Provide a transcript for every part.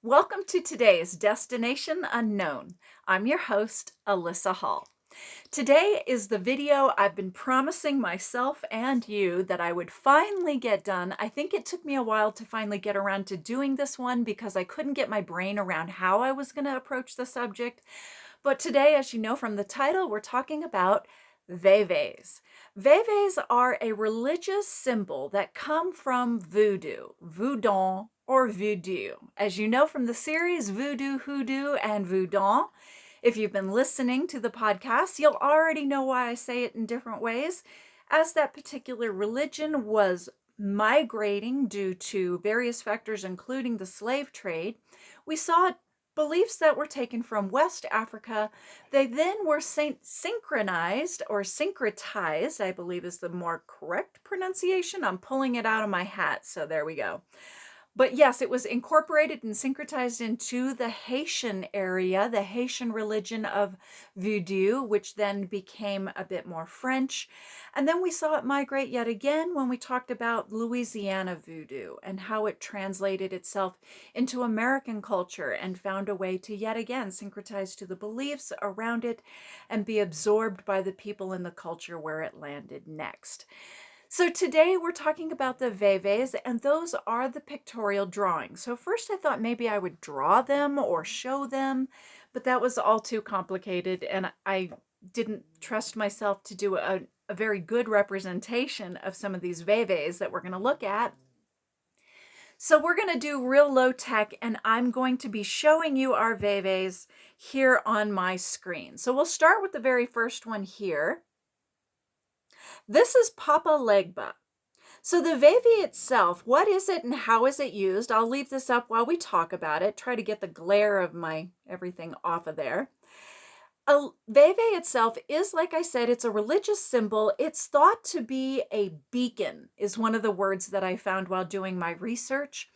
Welcome to today's Destination Unknown. I'm your host, Alyssa Hall. Today is the video I've been promising myself and you that I would finally get done. I think it took me a while to finally get around to doing this one because I couldn't get my brain around how I was going to approach the subject. But today, as you know from the title, we're talking about Veves. Veves are a religious symbol that come from voodoo, voodoo, or voodoo. As you know from the series Voodoo, Hoodoo, and Voodoo, if you've been listening to the podcast, you'll already know why I say it in different ways, as that particular religion was migrating due to various factors, including the slave trade. We saw beliefs that were taken from West Africa. They then were synchronized or syncretized, I believe is the more correct pronunciation. I'm pulling it out of my hat, so there we go. But yes, it was incorporated and syncretized into the Haitian area, the Haitian religion of voodoo, which then became a bit more French. And then we saw it migrate yet again when we talked about Louisiana voodoo and how it translated itself into American culture and found a way to yet again syncretize to the beliefs around it and be absorbed by the people in the culture where it landed next. So today we're talking about the Veves, and those are the pictorial drawings. So first I thought maybe I would draw them or show them, but that was all too complicated, and I didn't trust myself to do a very good representation of some of these Veves that we're going to look at. So we're going to do real low tech, and I'm going to be showing you our Veves here on my screen. So we'll start with the very first one here. This is Papa Legba. So the Veve itself, what is it and how is it used? I'll leave this up while we talk about it. Try to get the glare of my everything off of there. A Veve itself is, like I said, it's a religious symbol. It's thought to be a beacon, is one of the words that I found while doing my research.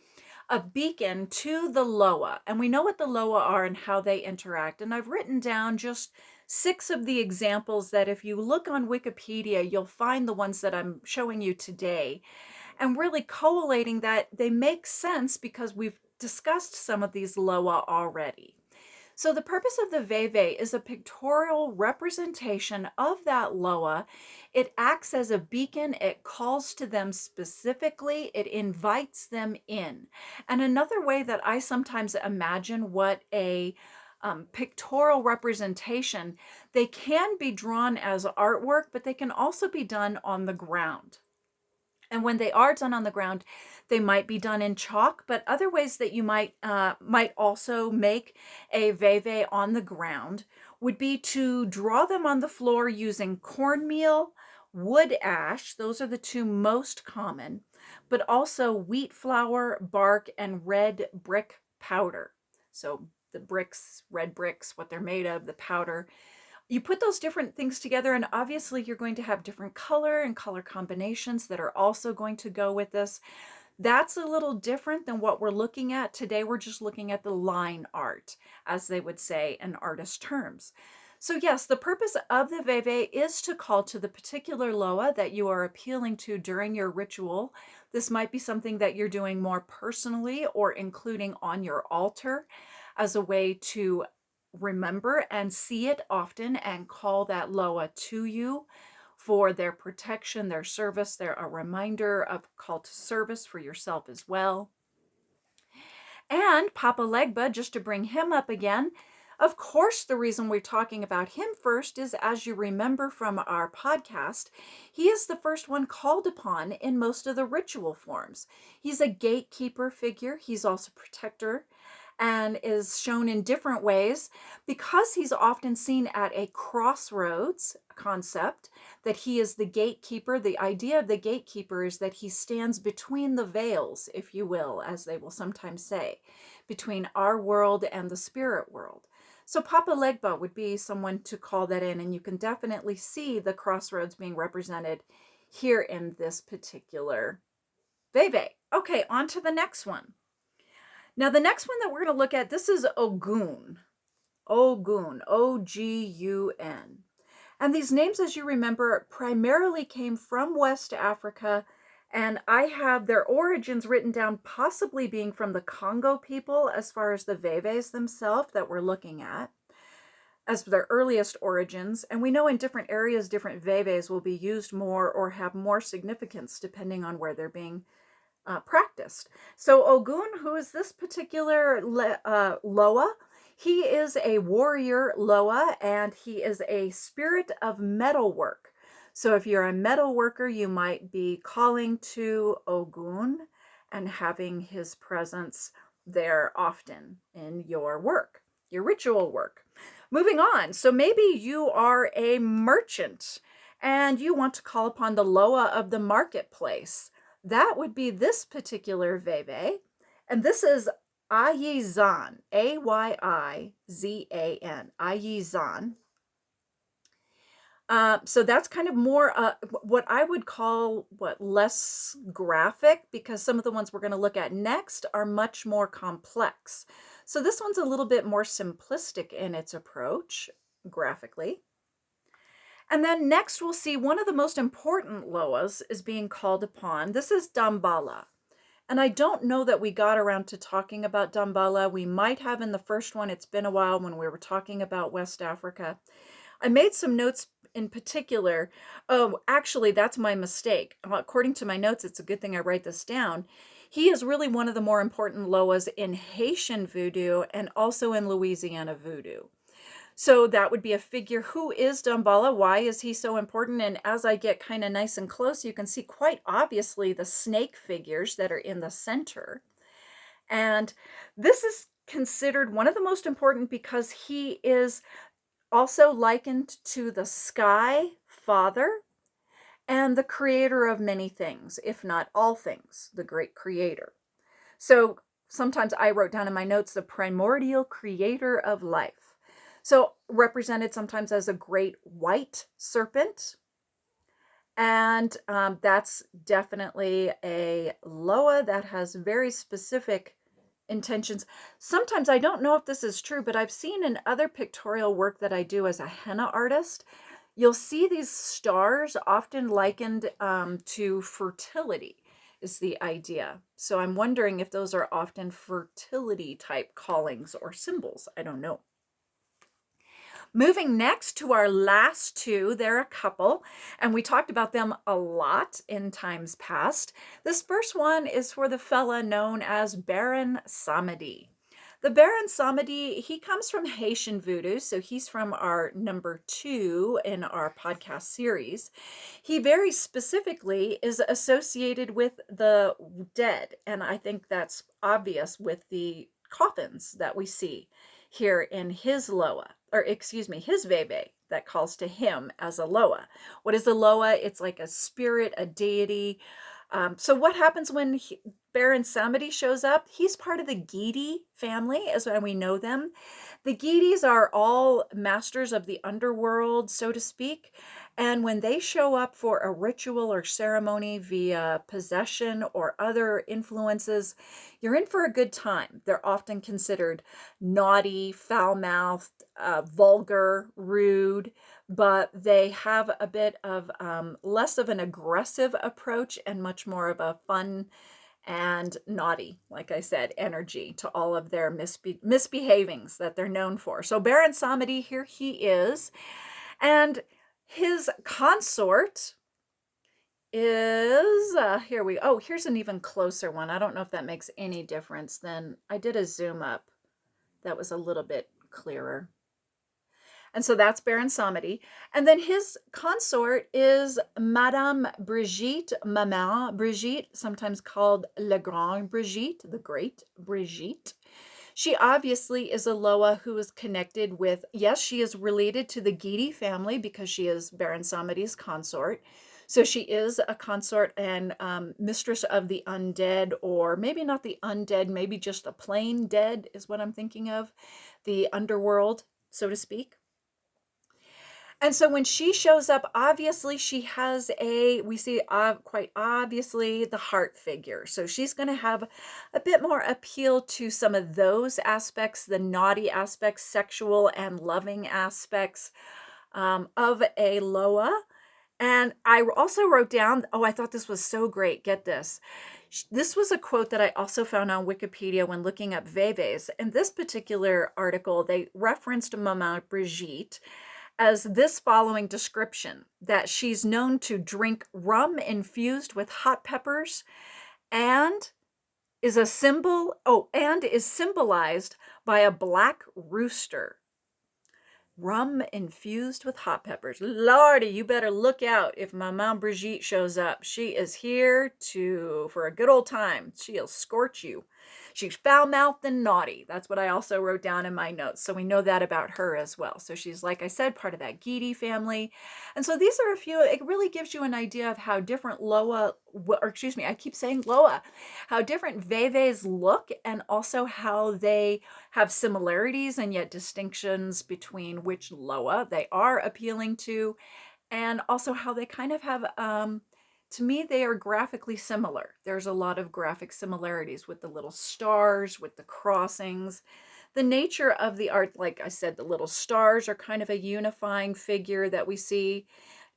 A beacon to the Loa. And we know what the Loa are and how they interact. And I've written down just 6 of the examples that if you look on Wikipedia, you'll find the ones that I'm showing you today. And really collating that they make sense because we've discussed some of these Loa already. So the purpose of the Veve is a pictorial representation of that Loa. It acts as a beacon. It calls to them specifically. It invites them in. And another way that I sometimes imagine what a pictorial representation, they can be drawn as artwork, but they can also be done on the ground. And when they are done on the ground, they might be done in chalk, but other ways that you might also make a Veve on the ground would be to draw them on the floor using cornmeal, wood ash, those are the 2 most common, but also wheat flour, bark, and red brick powder. So the bricks, red bricks, what they're made of, the powder. You put those different things together, and obviously you're going to have different color and color combinations that are also going to go with this. That's a little different than what we're looking at today. We're just looking at the line art, as they would say in artist terms. So yes, the purpose of the Veve is to call to the particular Loa that you are appealing to during your ritual. This might be something that you're doing more personally or including on your altar as a way to remember and see it often and call that Loa to you for their protection, their service. They're a reminder of call to service for yourself as well. And Papa Legba, just to bring him up again, of course, the reason we're talking about him first is, as you remember from our podcast, he is the first one called upon in most of the ritual forms. He's a gatekeeper figure. He's also protector and is shown in different ways because he's often seen at a crossroads concept, that he is the gatekeeper. The idea of the gatekeeper is that he stands between the veils, if you will, as they will sometimes say, between our world and the spirit world. So Papa Legba would be someone to call that in, and you can definitely see the crossroads being represented here in this particular Veve. Okay, on to the next one. Now, the next one that we're going to look at, this is Ogun. Ogun, O-G-U-N. And these names, as you remember, primarily came from West Africa And I have their origins written down, possibly being from the Congo people, as far as the Veves themselves that we're looking at as their earliest origins. And we know in different areas, different Veves will be used more or have more significance depending on where they're being practiced. So Ogun, who is this particular Loa, he is a warrior Loa, and he is a spirit of metalwork. So if you're a metal worker, you might be calling to Ogun and having his presence there often in your work, your ritual work. Moving on, so maybe you are a merchant and you want to call upon the Loa of the marketplace. That would be this particular Veve, and this is Ayizan, Ayizan, Ayizan. So that's kind of more what I would call less graphic, because some of the ones we're going to look at next are much more complex. So this one's a little bit more simplistic in its approach graphically. And then next we'll see one of the most important Loas is being called upon. This is Dambala. And I don't know that we got around to talking about Dambala. We might have in the first one. It's been a while when we were talking about West Africa. I made some notes in particular. Oh, actually, that's my mistake. According to my notes, it's a good thing I write this down. He is really one of the more important Loas in Haitian voodoo and also in Louisiana voodoo. So that would be a figure. Who is Dambala? Why is he so important? And as I get kind of nice and close, you can see quite obviously the snake figures that are in the center. And this is considered one of the most important because he is also likened to the sky father and the creator of many things, if not all things, the great creator. So sometimes I wrote down in my notes the primordial creator of life. So represented sometimes as a great white serpent. And that's definitely a Loa that has very specific intentions. Sometimes I don't know if this is true, but I've seen in other pictorial work that I do as a henna artist, you'll see these stars often likened to fertility is the idea. So I'm wondering if those are often fertility type callings or symbols. I don't know. Moving next to our last two, there are a couple, and we talked about them a lot in times past. This first one is for the fella known as Baron Samedi. The Baron Samedi, he comes from Haitian voodoo, so he's from our number 2 in our podcast series. He very specifically is associated with the dead, and I think that's obvious with the coffins that we see here in his Loa, or excuse me, his Veve that calls to him as a Loa. What is a Loa? It's like a spirit, a deity. So what happens when Baron Samedi shows up? He's part of the Gidi family, as we know them. The Gidis are all masters of the underworld, so to speak. And when they show up for a ritual or ceremony via possession or other influences, you're in for a good time. They're often considered naughty, foul-mouthed, vulgar, rude, but they have a bit of less of an aggressive approach and much more of a fun and naughty, like I said, energy to all of their misbehavings that they're known for. So Baron Samedi, here he is. And his consort is, here's an even closer one. I don't know if that makes any difference. Then I did a zoom up. That was a little bit clearer. And so that's Baron Samedi. And then his consort is Madame Brigitte, Maman Brigitte, sometimes called Le Grand Brigitte, the Great Brigitte. She obviously is a Loa who is connected with, yes, she is related to the Gidi family because she is Baron Samedi's consort. So she is a consort and mistress of the undead, or maybe not the undead, maybe just the plain dead is what I'm thinking of, the underworld, so to speak. And so when she shows up, obviously she has we see quite obviously the heart figure. So she's going to have a bit more appeal to some of those aspects, the naughty aspects, sexual and loving aspects of a Loa. And I also wrote down, oh, I thought this was so great. Get this. This was a quote that I also found on Wikipedia when looking up Veves. In this particular article, they referenced Maman Brigitte as this following description, that she's known to drink rum infused with hot peppers and is a symbol, oh, and is symbolized by a black rooster. Rum infused with hot peppers. Lordy, you better look out if Maman Brigitte shows up. She is here for a good old time. She'll scorch you. She's foul-mouthed and naughty. That's what I also wrote down in my notes. So we know that about her as well. So she's, like I said, part of that Gidi family. And so these are a few, it really gives you an idea of how different Loa, or excuse me, I keep saying Loa, how different Veves look, and also how they have similarities and yet distinctions between which Loa they are appealing to, and also how they kind of have, to me, they are graphically similar. There's a lot of graphic similarities with the little stars, with the crossings. The nature of the art, like I said, the little stars are kind of a unifying figure that we see,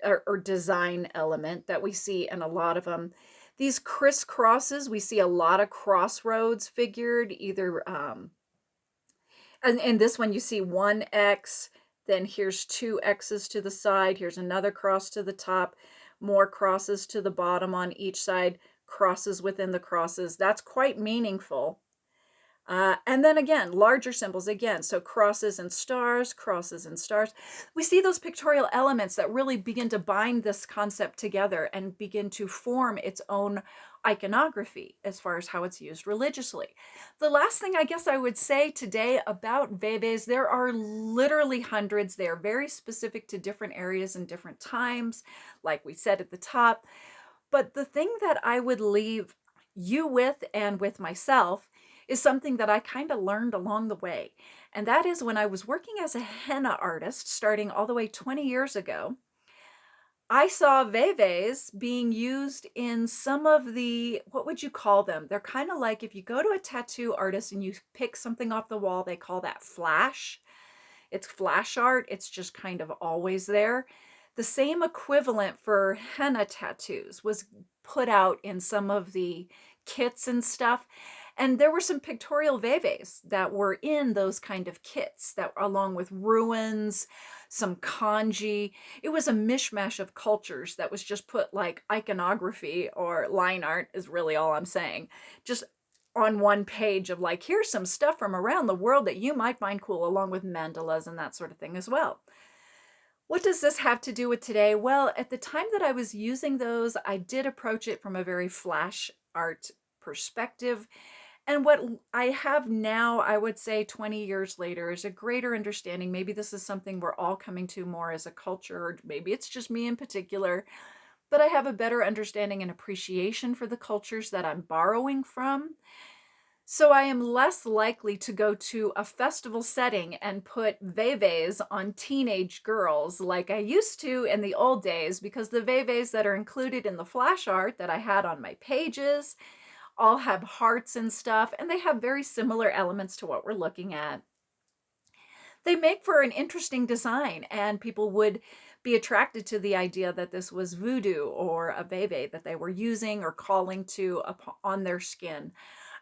or design element that we see in a lot of them. These crisscrosses, we see a lot of crossroads figured, either and in this one you see one X, then here's two X's to the side, here's another cross to the top, more crosses to the bottom on each side, crosses within the crosses. That's quite meaningful. And then again, larger symbols again. So crosses and stars, crosses and stars. We see those pictorial elements that really begin to bind this concept together and begin to form its own iconography as far as how it's used religiously. The last thing I guess I would say today about Veves, there are literally hundreds. They are very specific to different areas and different times, like we said at the top. But the thing that I would leave you with, and with myself, is something that I kind of learned along the way. And that is when I was working as a henna artist, starting all the way 20 years ago, I saw Veves being used in some of the, what would you call them? They're kind of like if you go to a tattoo artist and you pick something off the wall, they call that flash. It's flash art. It's just kind of always there. The same equivalent for henna tattoos was put out in some of the kits and stuff. And there were some pictorial Veves that were in those kind of kits, that along with ruins, some kanji. It was a mishmash of cultures that was just put, like iconography or line art is really all I'm saying, just on one page of like, here's some stuff from around the world that you might find cool, along with mandalas and that sort of thing as well. What does this have to do with today? Well, at the time that I was using those, I did approach it from a very flash art perspective. And what I have now, I would say 20 years later, is a greater understanding. Maybe this is something we're all coming to more as a culture, or maybe it's just me in particular, but I have a better understanding and appreciation for the cultures that I'm borrowing from. So I am less likely to go to a festival setting and put Veves on teenage girls like I used to in the old days, because the Veves that are included in the flash art that I had on my pages all have hearts and stuff, and they have very similar elements to what we're looking at. They make for an interesting design, and people would be attracted to the idea that this was voodoo or a Veve that they were using or calling to on their skin.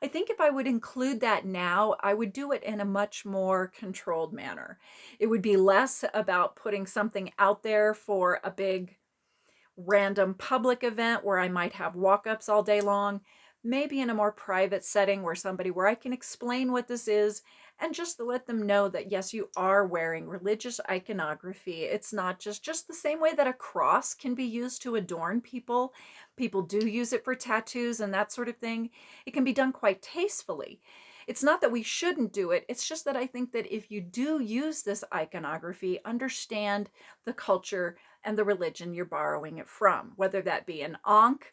I think if I would include that now, I would do it in a much more controlled manner. It would be less about putting something out there for a big random public event where I might have walk-ups all day long, maybe in a more private setting where I can explain what this is and just to let them know that yes, you are wearing religious iconography. It's not just the same way that a cross can be used to adorn people. People do use it for tattoos and that sort of thing. It can be done quite tastefully. It's not that we shouldn't do it. It's just that I think that if you do use this iconography, understand the culture and the religion you're borrowing it from, whether that be an Ankh,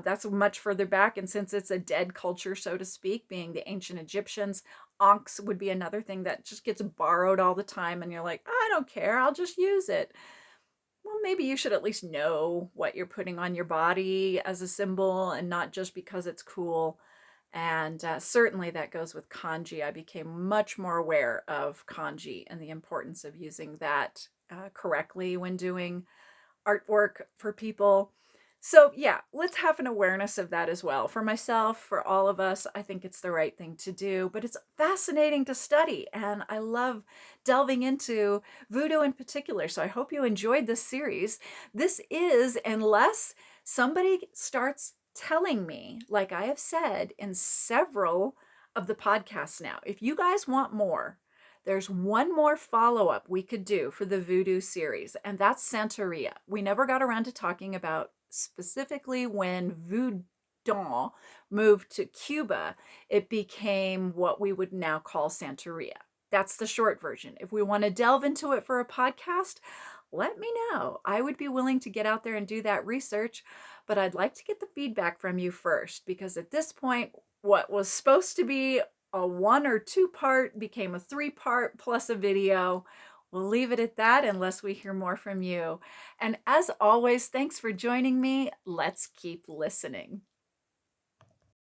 that's much further back, and since it's a dead culture, so to speak, being the ancient Egyptians, Ankhs would be another thing that just gets borrowed all the time, and you're like, I don't care, I'll just use it. Well, maybe you should at least know what you're putting on your body as a symbol and not just because it's cool. And certainly that goes with kanji. I became much more aware of kanji and the importance of using that correctly when doing artwork for people. So yeah, let's have an awareness of that as well. For myself, for all of us, I think it's the right thing to do, but it's fascinating to study and I love delving into voodoo in particular. So I hope you enjoyed this series. This is, unless somebody starts telling me, like I have said in several of the podcasts now, if you guys want more, there's one more follow-up we could do for the voodoo series, and that's Santeria. We never got around to talking about specifically when voodoo moved to Cuba, it became what we would now call Santeria. That's the short version. If we want to delve into it for a podcast, let me know. I would be willing to get out there and do that research, but I'd like to get the feedback from you first, because at this point, what was supposed to be a 1 or 2 part became a 3 part plus a video. We'll leave it at that unless we hear more from you. And as always, thanks for joining me. Let's keep listening.